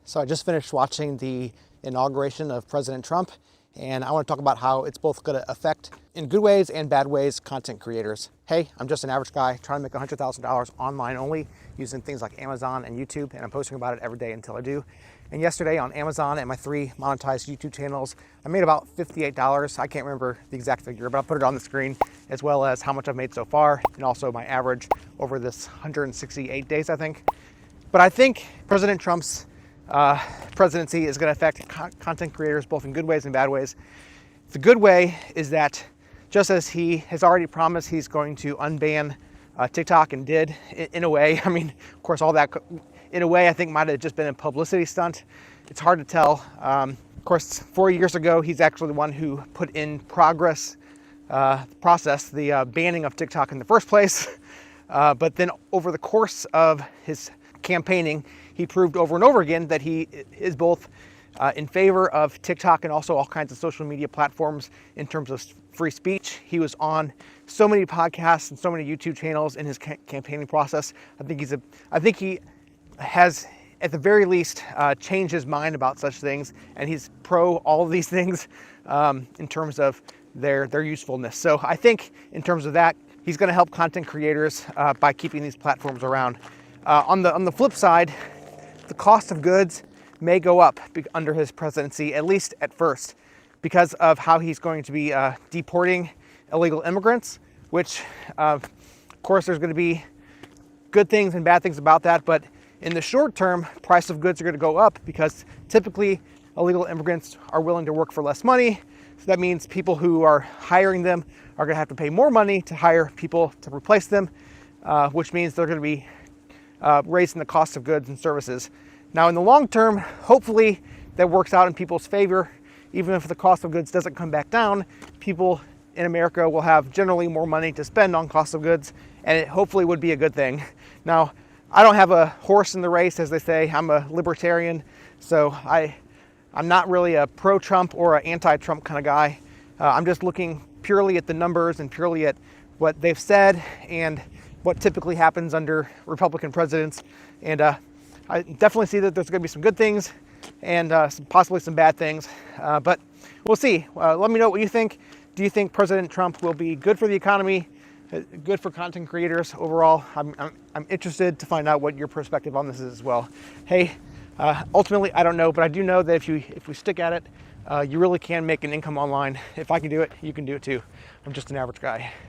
So I just finished watching the inauguration of President Trump, and I want to talk about how it's both going to affect, in good ways and bad ways, content creators. Hey, I'm just an average guy trying to make $100,000 online only using things like Amazon and YouTube, and I'm posting about it every day until I do. And yesterday on Amazon and my 3 monetized YouTube channels, I made about $58. I can't remember the exact figure, but I'll put it on the screen, as well as how much I've made so far, and also my average over this 168 days, I think. But I think President Trump's presidency is going to affect content creators both in good ways and bad ways. The good way is that just as he has already promised he's going to unban TikTok and did in a way, I mean, of course, all that in a way I think might have just been a publicity stunt. It's hard to tell. Of course, 4 years ago, he's actually the one who put in process the banning of TikTok in the first place. But then over the course of his campaigning, he proved over and over again that he is both in favor of TikTok and also all kinds of social media platforms in terms of free speech. He was on so many podcasts and so many YouTube channels in his campaigning process. I think he has, at the very least, changed his mind about such things, and he's pro all of these things in terms of their usefulness. So I think in terms of that, he's going to help content creators by keeping these platforms around. On the flip side, the cost of goods may go up under his presidency, at least at first, because of how he's going to be deporting illegal immigrants, which, of course, there's going to be good things and bad things about that. But in the short term, price of goods are going to go up because typically illegal immigrants are willing to work for less money. So that means people who are hiring them are going to have to pay more money to hire people to replace them, which means they're going to be raising the cost of goods and services. Now, in the long term, hopefully that works out in people's favor. Even if the cost of goods doesn't come back down, people in America will have generally more money to spend on cost of goods, and it hopefully would be a good thing. Now, I don't have a horse in the race, as they say. I'm a libertarian, so I'm not really a pro-Trump or an anti-Trump kind of guy. I'm just looking purely at the numbers and purely at what they've said and what typically happens under Republican presidents. And I definitely see that there's going to be some good things and possibly some bad things, but we'll see. Let me know what you think. Do you think President Trump will be good for the economy, good for content creators overall? I'm interested to find out what your perspective on this is as well. Hey, ultimately, I don't know, but I do know that if we stick at it, you really can make an income online. If I can do it, you can do it too. I'm just an average guy.